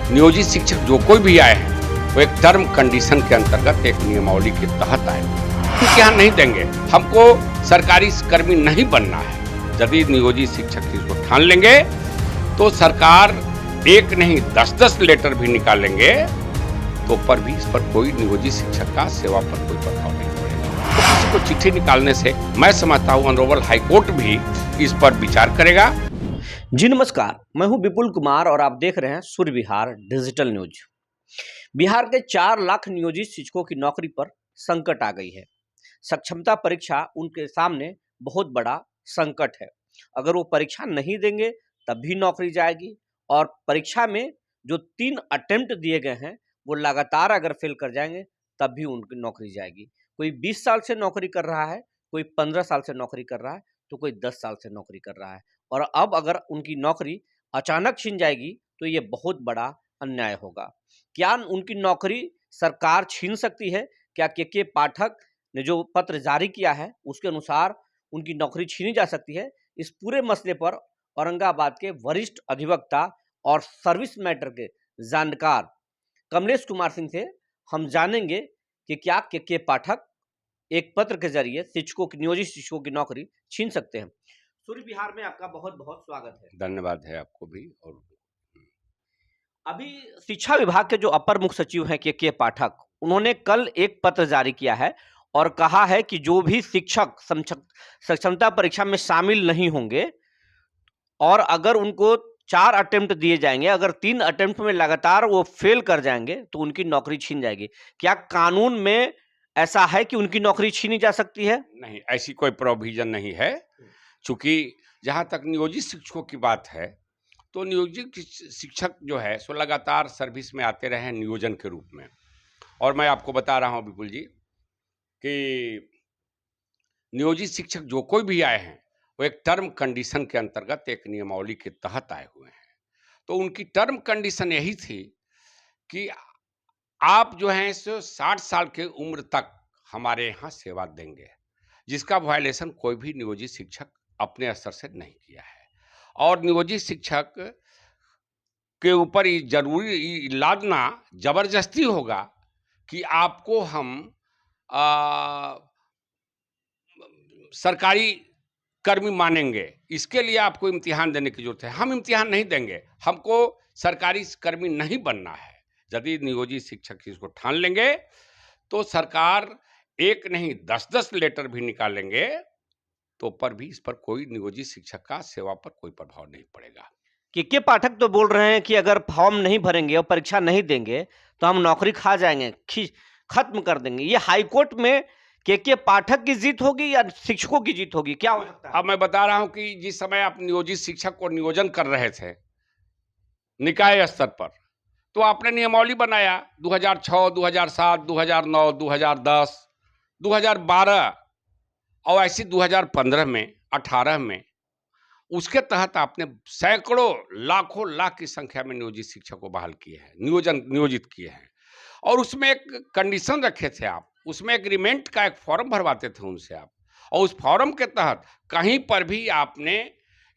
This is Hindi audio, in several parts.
नियोजित शिक्षक जो कोई भी आए हैं वो एक टर्म कंडीशन के अंतर्गत एक नियमावली के तहत आए हैं। यहाँ नहीं देंगे, हमको सरकारी कर्मी नहीं बनना है। यदि नियोजित शिक्षक इसको ठान लेंगे तो सरकार एक नहीं 10-10 लेटर भी निकालेंगे तो पर भी इस पर कोई नियोजित शिक्षक का सेवा पर कोई प्रभाव नहीं पड़ेगा। तो किसी को चिट्ठी निकालने से मैं समझता हूँ ऑनरेबल हाईकोर्ट भी इस पर विचार करेगा। जी नमस्कार, मैं हूं विपुल कुमार और आप देख रहे हैं सूर्य विहार डिजिटल न्यूज। बिहार के 4 लाख नियोजित शिक्षकों की नौकरी पर संकट आ गई है। सक्षमता परीक्षा उनके सामने बहुत बड़ा संकट है। अगर वो परीक्षा नहीं देंगे तब भी नौकरी जाएगी और परीक्षा में जो 3 अटेम्प्ट दिए गए हैं वो लगातार अगर फेल कर जाएंगे तब भी उनकी नौकरी जाएगी। कोई 20 साल से नौकरी कर रहा है, कोई 15 साल से नौकरी कर रहा है, तो कोई 10 साल से नौकरी कर रहा है और अब अगर उनकी नौकरी अचानक छीन जाएगी तो ये बहुत बड़ा अन्याय होगा। क्या उनकी नौकरी सरकार छीन सकती है? क्या के पाठक ने जो पत्र जारी किया है उसके अनुसार उनकी नौकरी छीनी जा सकती है? इस पूरे मसले पर औरंगाबाद के वरिष्ठ अधिवक्ता और सर्विस मैटर के जानकार कमलेश कुमार सिंह से हम जानेंगे कि क्या के पाठक एक पत्र के जरिए शिक्षकों की नियोजित शिक्षकों की नौकरी छीन सकते हैं। सूर्य बिहार में आपका बहुत बहुत स्वागत है। धन्यवाद है आपको भी। और अभी शिक्षा विभाग के जो अपर मुख्य सचिव हैं के पाठक, उन्होंने कल एक पत्र जारी किया है और कहा है कि जो भी शिक्षक सक्षमता परीक्षा में शामिल नहीं होंगे और अगर उनको 4 अटेम्प्ट दिए जाएंगे, अगर 3 अटेम्प्ट में लगातार वो फेल कर जाएंगे तो उनकी नौकरी छीन जाएगी। क्या कानून में ऐसा है कि उनकी नौकरी छीनी जा सकती है? नहीं, ऐसी कोई प्रोविजन नहीं है। चूंकि जहां तक नियोजित शिक्षकों की बात है तो नियोजित शिक्षक जो है सो लगातार सर्विस में आते रहे नियोजन के रूप में। और मैं आपको बता रहा हूं विपुल जी कि नियोजित शिक्षक जो कोई भी आए हैं वो एक टर्म कंडीशन के अंतर्गत एक नियमावली के तहत आए हुए हैं। तो उनकी टर्म कंडीशन यही थी कि आप जो हैं सो 60 साल के उम्र तक हमारे यहाँ सेवा देंगे, जिसका वायलेशन कोई भी नियोजित शिक्षक अपने स्तर से नहीं किया है। और नियोजित शिक्षक के ऊपर ये जरूरी लादना जबरदस्ती होगा कि आपको हम सरकारी कर्मी मानेंगे, इसके लिए आपको इम्तिहान देने की जरूरत है। हम इम्तिहान नहीं देंगे, हमको सरकारी कर्मी नहीं बनना है। यदि नियोजित शिक्षक इसको ठान लेंगे तो सरकार एक नहीं 10-10 लेटर भी निकालेंगे तो पर भी इस पर कोई नियोजित शिक्षक का सेवा पर कोई प्रभाव नहीं पड़ेगा। के पाठक तो बोल रहे हैं कि अगर फॉर्म नहीं भरेंगे और परीक्षा नहीं देंगे तो हम नौकरी खा जाएंगे, खत्म कर देंगे। ये हाईकोर्ट में के पाठक की जीत होगी या शिक्षकों की जीत होगी? क्या हो सकता है? अब मैं बता रहा हूं कि जिस समय आप नियोजित शिक्षक को नियोजन कर रहे थे निकाय स्तर पर, तो आपने नियमावली बनाया 2006, 2007, 2009, 2010, 2012 और ऐसी 2015 में, 18 में। उसके तहत आपने सैकड़ों लाखों लाख की संख्या में नियोजित शिक्षक को बहाल किए हैं, नियोजित किए हैं। और उसमें एक कंडीशन रखे थे आप, उसमें एग्रीमेंट का एक फॉर्म भरवाते थे उनसे आप, और उस फॉर्म के तहत कहीं पर भी आपने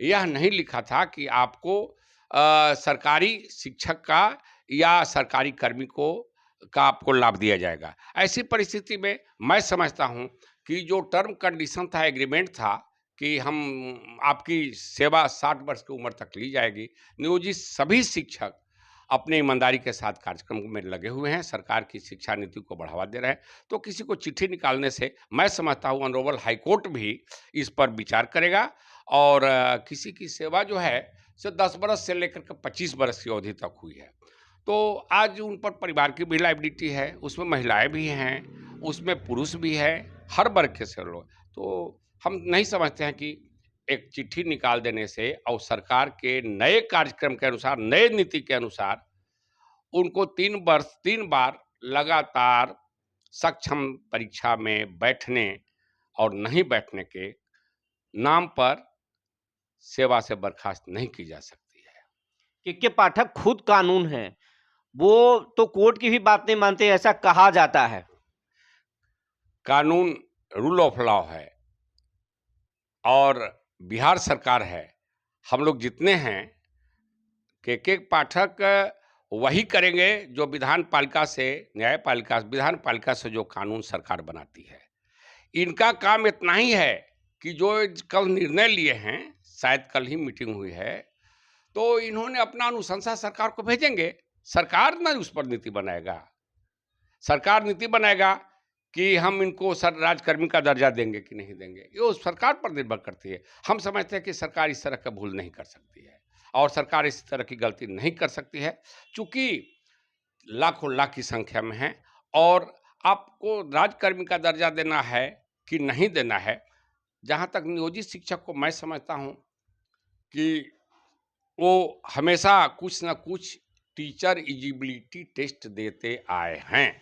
यह नहीं लिखा था कि आपको सरकारी शिक्षक का या सरकारी कर्मी को का आपको लाभ दिया जाएगा। ऐसी परिस्थिति में मैं समझता हूं कि जो टर्म कंडीशन था, एग्रीमेंट था कि हम आपकी सेवा 60 वर्ष की उम्र तक ली जाएगी, नियोजित सभी शिक्षक अपने ईमानदारी के साथ कार्यक्रम में लगे हुए हैं, सरकार की शिक्षा नीति को बढ़ावा दे रहे हैं। तो किसी को चिट्ठी निकालने से मैं समझता हूँ ऑनरेबल हाईकोर्ट भी इस पर विचार करेगा और किसी की सेवा जो है सो 10 बरस से लेकर के 25 बरस की अवधि तक हुई है तो आज उन पर परिवार की भी लायबिलिटी है, उसमें महिलाएं भी हैं, उसमें पुरुष भी है, हर वर्ग के से लोग। तो हम नहीं समझते हैं कि एक चिट्ठी निकाल देने से और सरकार के नए कार्यक्रम के अनुसार, नए नीति के अनुसार उनको 3 बार लगातार सक्षम परीक्षा में बैठने और नहीं बैठने के नाम पर सेवा से बर्खास्त नहीं की जा सकती है। के पाठक खुद कानून है, वो तो कोर्ट की भी बात नहीं मानते, ऐसा कहा जाता है। कानून रूल ऑफ लॉ है और बिहार सरकार है, हम लोग जितने हैं के पाठक वही करेंगे जो विधानपालिका से, न्यायपालिका, विधानपालिका से जो कानून सरकार बनाती है। इनका काम इतना ही है कि जो कल निर्णय लिए हैं, शायद कल ही मीटिंग हुई है, तो इन्होंने अपना अनुशंसा सरकार को भेजेंगे, सरकार ना उस पर नीति बनाएगा। सरकार नीति बनाएगा कि हम इनको राजकर्मी का दर्जा देंगे कि नहीं देंगे, ये उस सरकार पर निर्भर करती है। हम समझते हैं कि सरकार इस तरह का भूल नहीं कर सकती है और सरकार इस तरह की गलती नहीं कर सकती है, चूंकि लाखों लाख की संख्या में है। और आपको राजकर्मी का दर्जा देना है कि नहीं देना है, जहां तक नियोजित शिक्षक को मैं समझता हूं कि वो हमेशा कुछ ना कुछ टीचर एलिजिबिलिटी टेस्ट देते आए हैं,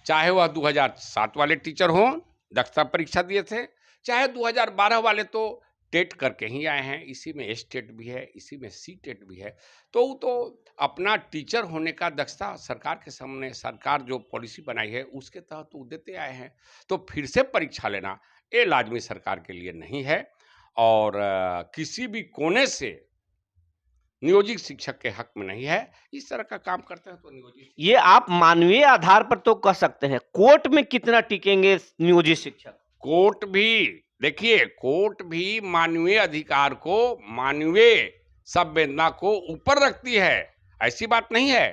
चाहे वह 2007 वाले टीचर हों, दक्षता परीक्षा दिए थे, चाहे 2012 वाले तो टेट करके ही आए हैं। इसी में एस टेट भी है, इसी में सी टेट भी है। तो वो तो अपना टीचर होने का दक्षता सरकार के सामने, सरकार जो पॉलिसी बनाई है उसके तहत तो देते आए हैं। तो फिर से परीक्षा लेना ये लाजमी सरकार के लिए नहीं है। और किसी भी कोने से नियोजित शिक्षक के हक में नहीं है। इस तरह का काम करते हैं तो नियोजित, ये आप मानवीय आधार पर तो कह सकते हैं, कोर्ट में कितना टिकेंगे नियोजित शिक्षक? कोर्ट भी देखिए, कोर्ट भी मानवीय अधिकार को, मानवीय संवेदना को ऊपर रखती है, ऐसी बात नहीं है।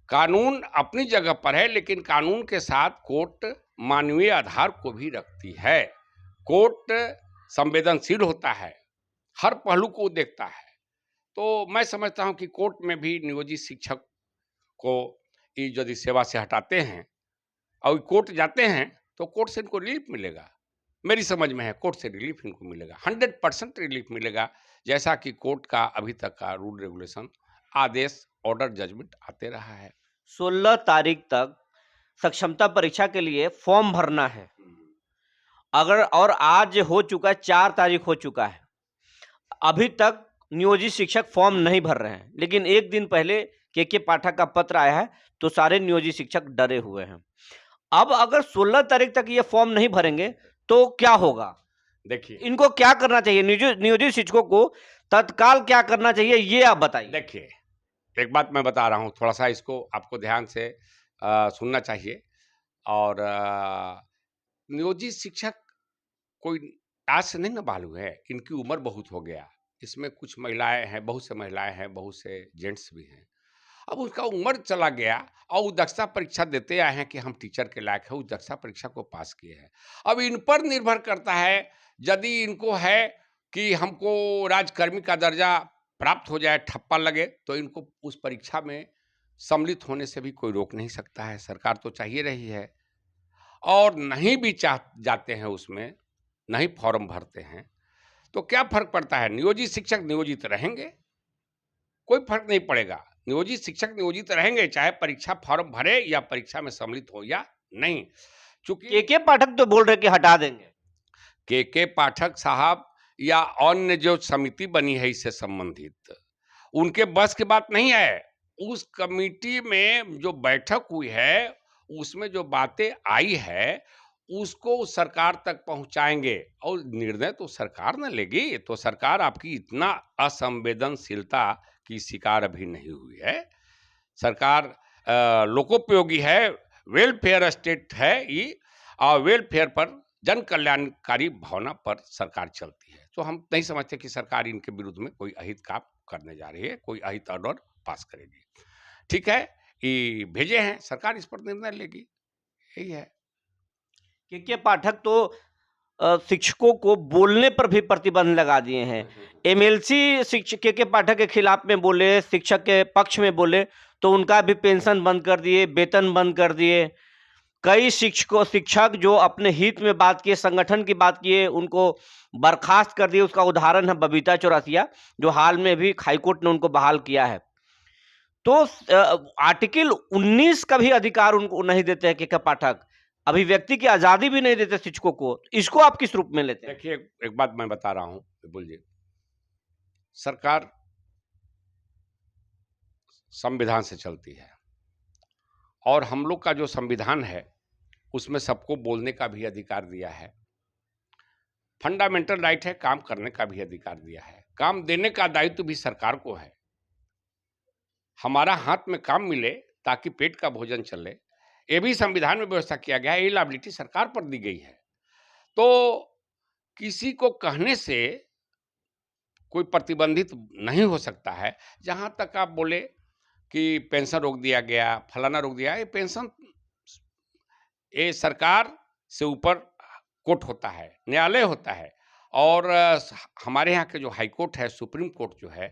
कानून अपनी जगह पर है, लेकिन कानून के साथ कोर्ट मानवीय आधार को भी रखती है। कोर्ट संवेदनशील होता है, हर पहलू को देखता है। तो मैं समझता हूं कि कोर्ट में भी नियोजित शिक्षक को यदि सेवा से हटाते हैं और कोर्ट जाते हैं तो कोर्ट से इनको रिलीफ मिलेगा। मेरी समझ में है कोर्ट से रिलीफ इनको मिलेगा, 100% रिलीफ मिलेगा, जैसा कि कोर्ट का अभी तक का रूल रेगुलेशन, आदेश, ऑर्डर, जजमेंट आते रहा है। 16 तारीख तक सक्षमता परीक्षा के लिए फॉर्म भरना है, अगर और आज हो चुका है, 4 तारीख हो चुका है, अभी तक नियोजित शिक्षक फॉर्म नहीं भर रहे हैं। लेकिन एक दिन पहले के पाठक का पत्र आया है, तो सारे नियोजित शिक्षक डरे हुए हैं। अब अगर 16 तारीख तक ये फॉर्म नहीं भरेंगे तो क्या होगा? देखिए, इनको क्या करना चाहिए? नियोजित शिक्षकों को तत्काल क्या करना चाहिए, ये आप बताइए। देखिए, एक बात मैं बता रहा हूँ, थोड़ा सा इसको आपको ध्यान से सुनना चाहिए। और नियोजित शिक्षक कोई आज से नहीं ना बहाल हुए हैं, इनकी उम्र बहुत हो गया। इसमें कुछ महिलाएं हैं, बहुत से महिलाएं हैं, बहुत से जेंट्स भी हैं। अब उसका उम्र चला गया और वो दक्षता परीक्षा देते आए हैं कि हम टीचर के लायक है, उस दक्षता परीक्षा को पास किए हैं। अब इन पर निर्भर करता है, यदि इनको है कि हमको राजकर्मी का दर्जा प्राप्त हो जाए, ठप्पा लगे, तो इनको उस परीक्षा में सम्मिलित होने से भी कोई रोक नहीं सकता है। सरकार तो चाहिए रही है। और नहीं भी चाह जाते हैं, उसमें नहीं फॉर्म भरते हैं, तो क्या फर्क पड़ता है? नियोजित शिक्षक नियोजित रहेंगे, कोई फर्क नहीं पड़ेगा। नियोजित शिक्षक नियोजित रहेंगे, चाहे परीक्षा फॉर्म भरे या परीक्षा में सम्मिलित हो या नहीं। चूंकि के पाठक तो बोल रहे कि हटा देंगे। के पाठक साहब या अन्य जो समिति बनी है इससे संबंधित, उनके बस की बात नहीं है। उस कमेटी में जो बैठक हुई है, उसमें जो बातें आई है, उसको सरकार तक पहुंचाएंगे और निर्णय तो सरकार न लेगी। तो सरकार आपकी इतना असंवेदनशीलता की शिकार अभी नहीं हुई है। सरकार लोकोपयोगी है, वेलफेयर स्टेट है ये, और वेलफेयर पर, जन कल्याणकारी भावना पर सरकार चलती है। तो हम नहीं समझते कि सरकार इनके विरुद्ध में कोई अहित काम करने जा रही है, कोई अहित ऑर्डर पास करेगी। ठीक है, ये भेजे हैं, सरकार इस पर निर्णय लेगी, यही है। के पाठक तो शिक्षकों को बोलने पर भी प्रतिबंध लगा दिए हैं। एमएलसी शिक्षक के पाठक के खिलाफ में बोले, शिक्षक के पक्ष में बोले, तो उनका भी पेंशन बंद कर दिए, वेतन बंद कर दिए। कई शिक्षक जो अपने हित में बात किए, संगठन की बात किए, उनको बर्खास्त कर दिए। उसका उदाहरण है बबीता चौरसिया, जो हाल में भी हाईकोर्ट ने उनको बहाल किया है। तो आर्टिकल 19 का भी अधिकार उनको नहीं देते हैं के पाठक, अभिव्यक्ति की आजादी भी नहीं देते शिक्षकों को। इसको आप किस रूप में लेते हैं? देखिए, एक बात मैं बता रहा हूं विपुल जी, सरकार संविधान से चलती है और हम लोग का जो संविधान है उसमें सबको बोलने का भी अधिकार दिया है। फंडामेंटल राइट है, काम करने का भी अधिकार दिया है। काम देने का दायित्व भी सरकार को है। हमारा हाथ में काम मिले ताकि पेट का भोजन चले, ये भी संविधान में व्यवस्था किया गया है। ये लायबिलिटी सरकार पर दी गई है। तो किसी को कहने से कोई प्रतिबंधित नहीं हो सकता है। जहाँ तक आप बोले कि पेंशन रोक दिया गया, फलाना रोक दिया, ये पेंशन ये सरकार से ऊपर कोर्ट होता है, न्यायालय होता है। और हमारे यहाँ के जो हाई कोर्ट है, सुप्रीम कोर्ट जो है,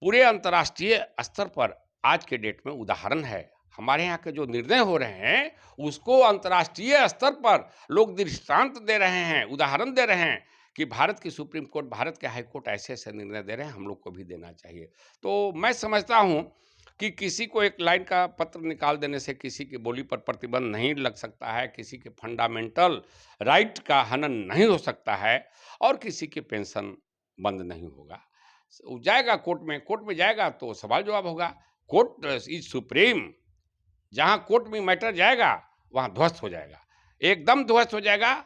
पूरे अंतर्राष्ट्रीय स्तर पर आज के डेट में उदाहरण है। हमारे यहाँ के जो निर्णय हो रहे हैं उसको अंतर्राष्ट्रीय स्तर पर लोग दृष्टांत दे रहे हैं, उदाहरण दे रहे हैं कि भारत की सुप्रीम कोर्ट, भारत के हाई कोर्ट ऐसे ऐसे निर्णय दे रहे हैं, हम लोग को भी देना चाहिए। तो मैं समझता हूँ कि किसी को एक लाइन का पत्र निकाल देने से किसी की बोली पर प्रतिबंध नहीं लग सकता है, किसी के फंडामेंटल राइट का हनन नहीं हो सकता है, और किसी की पेंशन बंद नहीं होगा। जाएगा कोर्ट में जाएगा तो सवाल जवाब होगा। Court is supreme. जहां कोर्ट में मैटर जाएगा वहां ध्वस्त हो जाएगा, एकदम ध्वस्त हो जाएगा।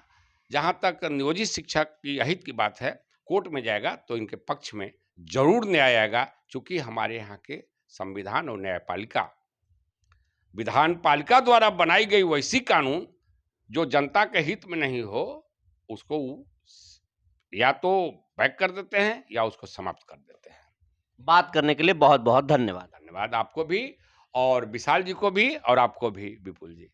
जहां तक नियोजित शिक्षक की अहित की बात है, कोर्ट में जाएगा तो इनके पक्ष में जरूर न्याय आएगा, क्योंकि हमारे यहाँ के संविधान और न्यायपालिका, विधान पालिका द्वारा बनाई गई वैसी कानून जो जनता के हित में नहीं हो, उसको या तो बैक कर देते हैं या उसको समाप्त कर देते हैं। बात करने के लिए बहुत बहुत धन्यवाद। धन्यवाद आपको भी, और विशाल जी को भी, और आपको भी विपुल जी।